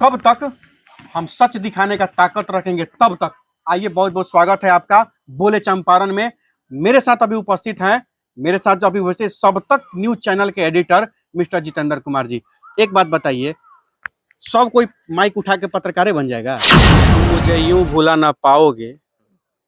कब तक हम सच दिखाने का ताकत रखेंगे, तब तक। आइए, बहुत बहुत स्वागत है आपका बोले चंपारण में। मेरे साथ अभी उपस्थित हैं, मेरे साथ जो अभी वैसे सब तक न्यूज चैनल के एडिटर मिस्टर जितेंद्र कुमार जी। एक बात बताइए, सब कोई माइक उठा के पत्रकारें बन जाएगा? तुम मुझे यूं भुला ना पाओगे,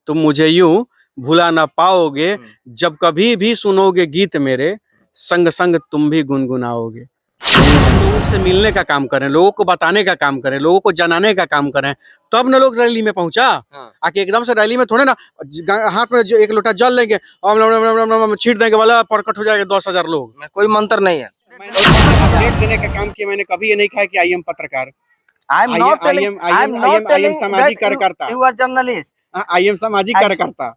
तुम मुझे यूं भुला ना पाओगे, जब कभी भी सुनोगे गीत मेरे, संग संग तुम भी गुनगुनाओगे। लोगों से मिलने का काम करें, लोगों को बताने का काम करें, लोगों को जनाने का काम करें, तब न लोग रैली में पहुंचा। आके एकदम से रैली में थोड़े ना हाथ में जो एक लोटा जल लेंगे और छीट देंगे वाला प्रकट हो जाएगा 10,000 लोग। कोई मंत्र नहीं है। अपडेट देने का काम किया। मैंने कभी ये नहीं कहा कि आई एम पत्रकार, I am not telling सामाजिक कार्यकर्ता, you are journalist. I am सामाजिक कार्यकर्ता।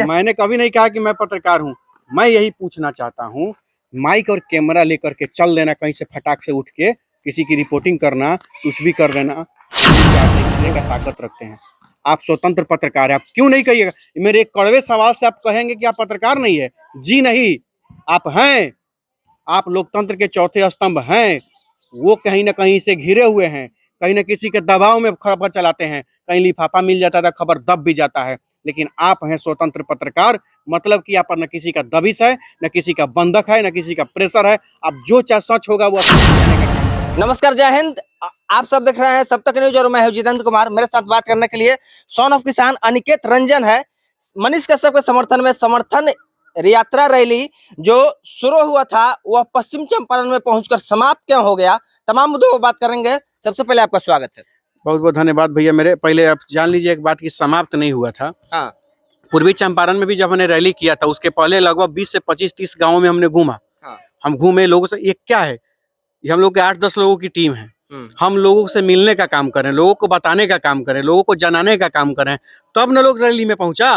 मैंने कभी नहीं कहा कि मैं पत्रकार हूँ। मैं यही पूछना चाहता हूँ, माइक और कैमरा लेकर के चल देना, कहीं से फटाक से उठ के किसी की रिपोर्टिंग करना, कुछ भी कर देना, का ताकत रखते हैं। आप स्वतंत्र पत्रकार है, आप क्यों नहीं कहिएगा? मेरे एक कड़वे सवाल से आप कहेंगे कि आप पत्रकार नहीं है? जी नहीं, आप हैं। आप लोकतंत्र के चौथे स्तंभ हैं। वो कहीं ना कहीं से घिरे हुए हैं, कहीं न किसी के दबाव में खबर चलाते हैं। कहीं लिफाफा मिल जाता था, खबर दब भी जाता है, लेकिन आप हैं स्वतंत्र पत्रकार। मतलब कि आप पर न किसी का दबिश है, न किसी का बंधक है, न किसी का प्रेशर है। आप जो चाहे सच होगा वो। नमस्कार, जय हिंद। आप सब देख रहे हैं सब तक न्यूज और मैं हूं जितेंद्र कुमार। मेरे साथ बात करने के लिए सन ऑफ किसान अनिकेत रंजन है। मनीष कश्यप के समर्थन में समर्थन यात्रा रैली जो शुरू हुआ था वह पश्चिम चंपारण में पहुंचकर समाप्त क्यों हो गया, तमाम मुद्दों पर बात करेंगे। सबसे पहले आपका स्वागत है। बहुत बहुत धन्यवाद भैया। मेरे पहले आप जान लीजिए एक बात की, समाप्त नहीं हुआ था। हाँ। पूर्वी चंपारण में भी जब हमने रैली किया था, उसके पहले लगभग 20 से 25-30 गाँव में हमने घूमा। हाँ। हम घूमे लोगों से। ये क्या है, ये हम लोग के 8-10 लोगों की टीम है। हम लोगों से मिलने का काम करें, लोगों को बताने का काम करें, लोगों को जनाने का काम करें, तब न लोग रैली में पहुंचा।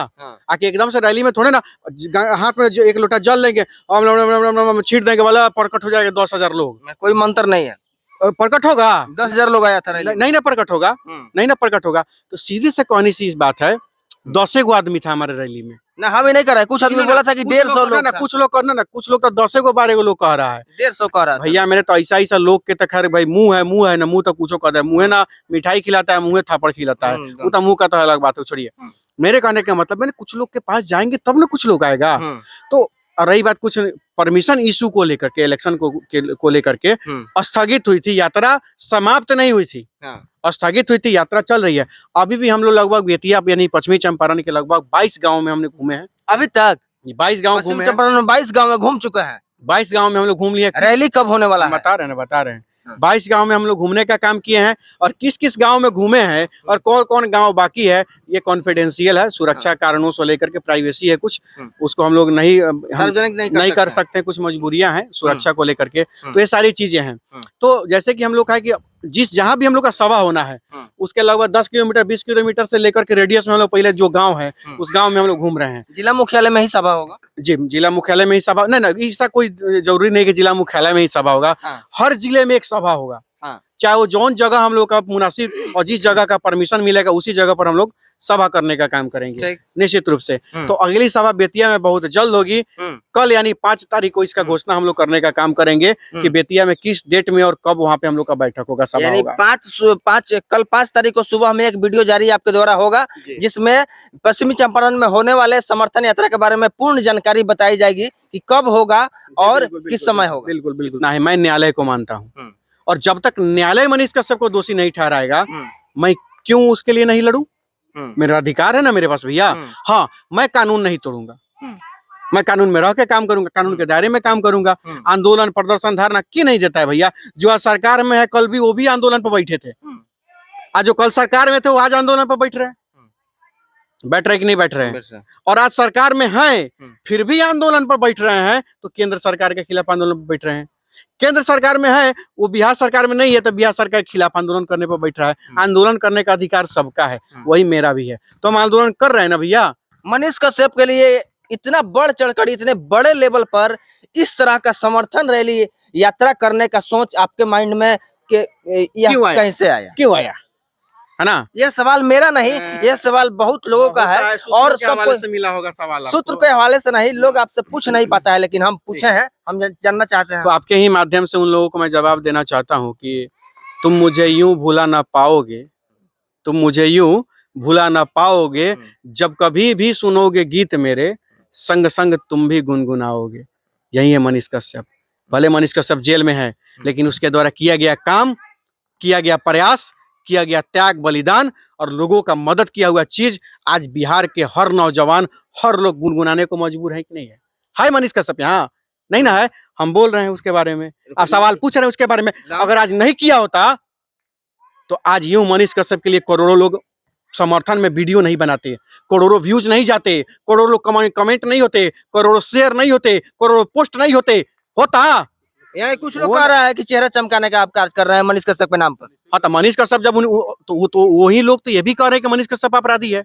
आके एकदम से रैली में थोड़े ना हाथ में जो एक लोटा जल लेंगे और छीट देंगे वाला प्रकट हो जाएगा 10,000 लोग। कोई मंत्र नहीं है। प्रकट होगा 10,000 लोग आया था रैली। नहीं ना प्रकट होगा, नहीं ना प्रकट होगा। तो सीधी से कहनी सी इस बात है, 10 गो आदमी था हमारे रैली में ना। हम ही नहीं कर रहे, कुछ आदमी बोला था कि 150 लोग ना, कुछ लोग करना ना, कुछ लोग तो 10 गो 12 गो लोग कह रहा है, 150 कह रहा है। भैया मेरे तो ऐसा ऐसा लोग के तो खैर भाई मुंह है ना, मुंह तो कुछ कर दे, मुंह ना मिठाई खिलाता है, मुंह थापड़ खिलाता है, वो तो मुंह का तो अलग बात है, छोड़िए। मेरे कहने का मतलब मैंने कुछ लोग के पास जाएंगे तब ना कुछ लोग आएगा। तो रही बात कुछ परमिशन इशू को लेकर के, इलेक्शन को लेकर के स्थगित हुई थी यात्रा, समाप्त नहीं हुई थी। स्थगित हुई थी, यात्रा चल रही है। अभी भी हम लोग लगभग बेतिया यानी पश्चिमी चंपारण के लगभग 22 गाँव में हमने घूमे हैं। अभी तक 22 गाँव घूमे हैं। 22 गाँव में घूम चुके हैं। 22 गाँव में हम लोग घूम लिए। रैली कब होने वाला है? बता रहे हैं 22 गांव में हम लोग घूमने का काम किए हैं। और किस किस गांव में घूमे हैं और कौन कौन गांव बाकी है, ये कॉन्फिडेंशियल है, सुरक्षा कारणों से लेकर के प्राइवेसी है कुछ, उसको हम लोग नहीं कर सकते, कुछ मजबूरियां हैं सुरक्षा को लेकर के। तो ये सारी चीजें हैं। तो जैसे कि हम लोग कहा कि जहाँ भी हम लोग का सभा होना है, उसके लगभग 10 किलोमीटर 20 किलोमीटर से लेकर के रेडियस में हम लोग पहले जो गाँव है उस गाँव में हम लोग घूम रहे हैं। जिला मुख्यालय में ही सभा होगा? जी, जिला मुख्यालय में ही सभा नहीं, ऐसा कोई जरूरी नहीं कि जिला मुख्यालय में ही सभा होगा। हर जिले में एक सभा होगा। चाहे वो जौन जगह हम लोग का मुनासिब और जिस जगह का परमिशन मिलेगा उसी जगह पर हम लोग सभा करने का काम करेंगे निश्चित रूप से। तो अगली सभा बेतिया में बहुत जल्द होगी। कल यानी 5 तारीख को इसका घोषणा हम लोग करने का काम करेंगे कि बेतिया में किस डेट में और कब वहाँ पे हम लोग का बैठक होगा, सभा होगा। कल 5 तारीख को सुबह में एक वीडियो जारी आपके द्वारा होगा, जिसमें पश्चिमी चंपारण में होने वाले समर्थन यात्रा के बारे में पूर्ण जानकारी बताई जाएगी कि कब होगा और किस समय होगा। बिल्कुल बिल्कुल। ना मैं न्यायालय को मानता हूँ, और जब तक न्यायालय मनीष कश्यप को दोषी नहीं ठहराएगा, मैं क्यों उसके लिए नहीं लड़ूं? मेरा अधिकार है ना मेरे पास भैया। हाँ, मैं कानून नहीं तोड़ूंगा, मैं कानून में रह के काम करूंगा, कानून के दायरे में काम करूंगा। आंदोलन प्रदर्शन धारणा क्यों नहीं देता है भैया? जो आज सरकार में है, कल भी वो भी आंदोलन पर बैठे थे। आज जो कल सरकार में थे वो आज आंदोलन पर बैठ रहे कि नहीं बैठ रहे हैं? और आज सरकार में है फिर भी आंदोलन पर बैठ रहे हैं, तो केंद्र सरकार के खिलाफ आंदोलन पर बैठ रहे हैं। केंद्र सरकार में है, वो बिहार सरकार में नहीं है, तो बिहार सरकार के खिलाफ आंदोलन करने पर बैठ रहा है। आंदोलन करने का अधिकार सबका है, वही मेरा भी है, तो हम आंदोलन कर रहे हैं ना भैया। मनीष कश्यप के लिए इतना बढ़ चढ़कर इतने बड़े लेवल पर इस तरह का समर्थन रैली यात्रा करने का सोच आपके माइंड में कैसे आया? क्यों आया है ना? यह सवाल मेरा नहीं, यह सवाल बहुत लोगों का है और सबको से मिला होगा सवाल। सूत्र के हवाले से नहीं, लोग आपसे पूछ नहीं पाता है, लेकिन हम पूछे हैं, हम जानना चाहते हैं। तो आपके ही माध्यम से उन लोगों को मैं जवाब देना चाहता हूँ कि तुम मुझे यूं भूला ना पाओगे, तुम मुझे यूं भूला ना पाओगे, जब कभी भी सुनोगे गीत मेरे, संग संग तुम भी गुनगुनाओगे। यही है मनीष कश्यप। भले मनीष कश्यप जेल में है, लेकिन उसके द्वारा किया गया काम, किया गया प्रयास, किया गया त्याग बलिदान और लोगों का मदद किया हुआ चीज आज बिहार के हर नौजवान, हर लोग गुनगुनाने को मजबूर है कि नहीं है? हाय मनीष कश्यप यहाँ नहीं ना है, हम बोल रहे हैं उसके बारे में, आप सवाल पूछ रहे हैं उसके बारे में। अगर आज नहीं किया होता तो आज यूं मनीष कश्यप के लिए करोड़ों लोग समर्थन में वीडियो नहीं बनाते, करोड़ों व्यूज नहीं जाते, करोड़ों लोग कमेंट नहीं होते, करोड़ों शेयर नहीं होते, करोड़ों पोस्ट नहीं होते। होता यानी कुछ लोग कह रहा है कि चेहरा चमकाने का आप कार्य कर रहे हैं मनीष कश्यप के नाम पर। हाँ, तो मनीष कश्यप जब तो वही लोग तो ये भी कह रहे हैं कि मनीष कश्यप अपराधी है,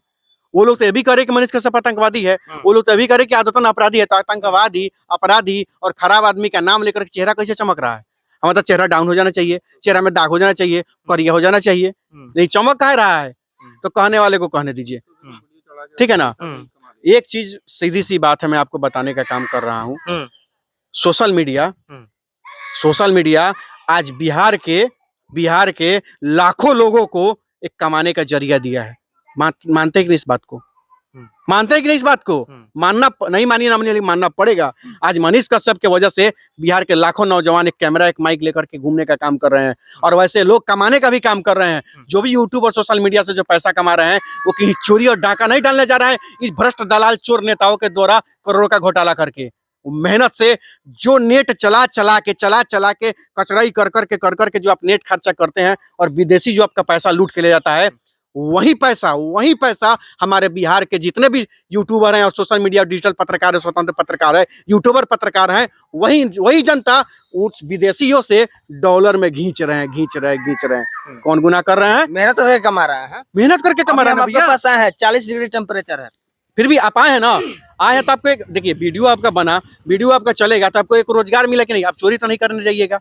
वो लोग तो ये भी कह रहे हैं कि मनीष कश्यप आतंकवादी है, वो लोग तो ये भी कह रहे हैं कि आदतन अपराधी है। तो आतंकवादी, अपराधी और खराब आदमी का नाम लेकर चेहरा कैसे चमक रहा है? हमारा तो चेहरा डाउन हो जाना चाहिए, चेहरा में दाग हो जाना चाहिए, करिया हो जाना चाहिए, नहीं चमक कह रहा है। तो कहने वाले को कहने दीजिए, ठीक है ना। एक चीज सीधी सी बात है, मैं आपको बताने का काम कर रहा हूँ। सोशल मीडिया आज बिहार के लाखों लोगों को एक कमाने का जरिया दिया है। मानते हैं कि नहीं इस बात को? मानते हैं कि नहीं इस बात को? मानना नहीं, मानिए ना मानिए, मानना पड़ेगा। आज मनीष कश्यप की वजह से बिहार के लाखों नौजवान एक कैमरा, एक माइक लेकर के घूमने का काम कर रहे हैं, और वैसे लोग कमाने का भी काम कर रहे हैं। जो भी यूट्यूब और सोशल मीडिया से जो पैसा कमा रहे हैं, वो कहीं चोरी और डाका नहीं डालने जा रहे हैं इस भ्रष्ट दलाल चोर नेताओं के द्वारा करोड़ों का घोटाला करके। मेहनत से जो नेट चला चला के कचराई कर करके जो आप नेट खर्चा करते हैं और विदेशी जो आपका पैसा लूट के ले जाता है, वही पैसा हमारे बिहार के जितने भी यूट्यूबर हैं और सोशल मीडिया डिजिटल पत्रकार है, स्वतंत्र पत्रकार है, यूट्यूबर पत्रकार हैं, वही जनता उस विदेशियों से डॉलर में घींच रहे हैं। कौन गुनाह कर रहे हैं? मेहनत करके कमा रहा है, मेहनत करके कमा रहे हैं। आपके पास आए हैं, 40 डिग्री टेम्परेचर है, फिर भी आप आए हैं ना, आए हैं तो आपको एक देखिए, वीडियो आपका बना, वीडियो आपका चलेगा तो आपको एक रोजगार मिला कि नहीं? आप चोरी तो नहीं करने जाइएगा,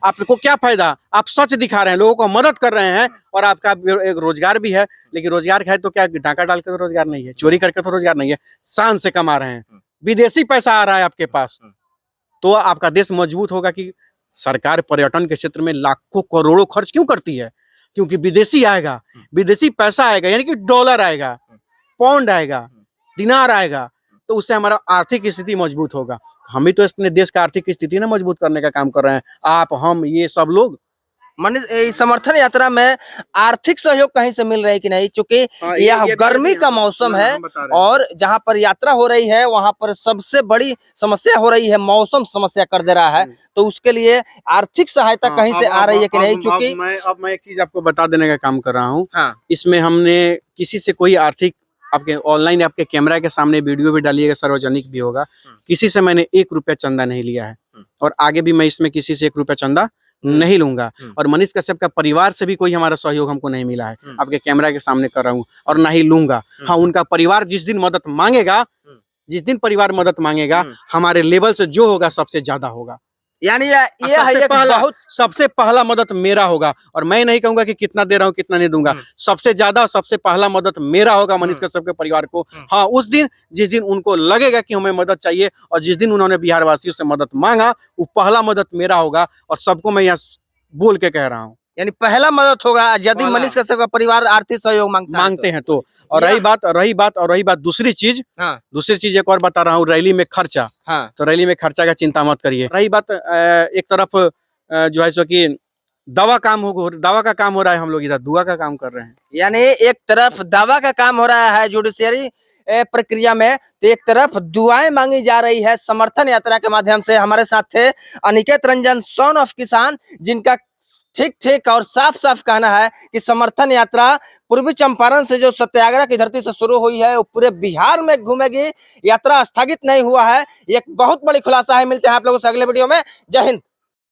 आपको क्या फायदा? आप सच दिखा रहे हैं, लोगों को मदद कर रहे हैं और आपका एक रोजगार भी है। लेकिन रोजगार है तो क्या डाका डाल के तो रोजगार नहीं है, चोरी करके तो रोजगार नहीं है, शान से कमा रहे हैं, विदेशी पैसा आ रहा है आपके पास, तो आपका देश मजबूत होगा। कि सरकार पर्यटन के क्षेत्र में लाखों करोड़ों खर्च क्यों करती है? क्योंकि विदेशी आएगा, विदेशी पैसा आएगा, यानी कि डॉलर आएगा, पाउंड आएगा, दिनार आएगा, तो उससे हमारा आर्थिक स्थिति मजबूत होगा। हम भी तो अपने देश का आर्थिक स्थिति ना मजबूत करने का काम कर रहे हैं, आप, हम, ये सब लोग। मनीष, समर्थन यात्रा में आर्थिक सहयोग कहीं से मिल रहा है कि नहीं? क्योंकि यह गर्मी का मौसम है और जहां पर यात्रा हो रही है वहां पर सबसे बड़ी समस्या हो रही है, मौसम समस्या कर दे रहा है, तो उसके लिए आर्थिक सहायता कहीं से आ रही है कि नहीं? क्योंकि मैं एक चीज आपको बता देने का काम कर रहा हूँ। इसमें हमने किसी से कोई आर्थिक, आपके ऑनलाइन आपके कैमरा के सामने वीडियो भी डालिएगा, सार्वजनिक भी होगा, किसी से मैंने 1 रुपया चंदा नहीं लिया है और आगे भी मैं इसमें किसी से 1 रुपया चंदा नहीं लूंगा। और मनीष कश्यप का परिवार से भी कोई हमारा सहयोग हमको नहीं मिला है, आपके कैमरा के सामने कर रहा हूँ, और ना ही लूंगा। हाँ, उनका परिवार जिस दिन मदद मांगेगा, हमारे लेवल से जो होगा सबसे ज्यादा होगा। यानी ये सबसे पहला मदद मेरा होगा, और मैं नहीं कहूंगा कि कितना दे रहा हूँ कितना नहीं दूंगा, सबसे ज्यादा सबसे पहला मदद मेरा होगा मनीष कश्यप के परिवार को। हाँ, उस दिन जिस दिन उनको लगेगा कि हमें मदद चाहिए और जिस दिन उन्होंने बिहार वासियों से मदद मांगा, वो पहला मदद मेरा होगा। और सबको मैं यहाँ बोल के कह रहा हूँ, यानी पहला मदद होगा यदि मनीष कश्यप का परिवार आर्थिक सहयोग मांगते हैं तो। और रही बात दूसरी चीज, एक और बता रहा हूँ, रैली में खर्चा। तो रैली में खर्चा का चिंता मत करिए। रही बात एक तरफ जो है सो कि दवा का काम हो रहा है, हम लोग इधर दुआ का काम कर रहे हैं। यानी एक तरफ दवा का काम हो रहा है जुडिशियरी प्रक्रिया में, तो एक तरफ दुआएं मांगी जा रही है समर्थन यात्रा के माध्यम से। हमारे साथ थे अनिकेत रंजन, सन ऑफ किसान, जिनका ठीक और साफ कहना है कि समर्थन यात्रा पूर्वी चंपारण से जो सत्याग्रह की धरती से शुरू हुई है वो पूरे बिहार में घूमेगी, यात्रा स्थगित नहीं हुआ है। एक बहुत बड़ी खुलासा है। मिलते हैं आप लोगों से अगले वीडियो में। जय हिंद।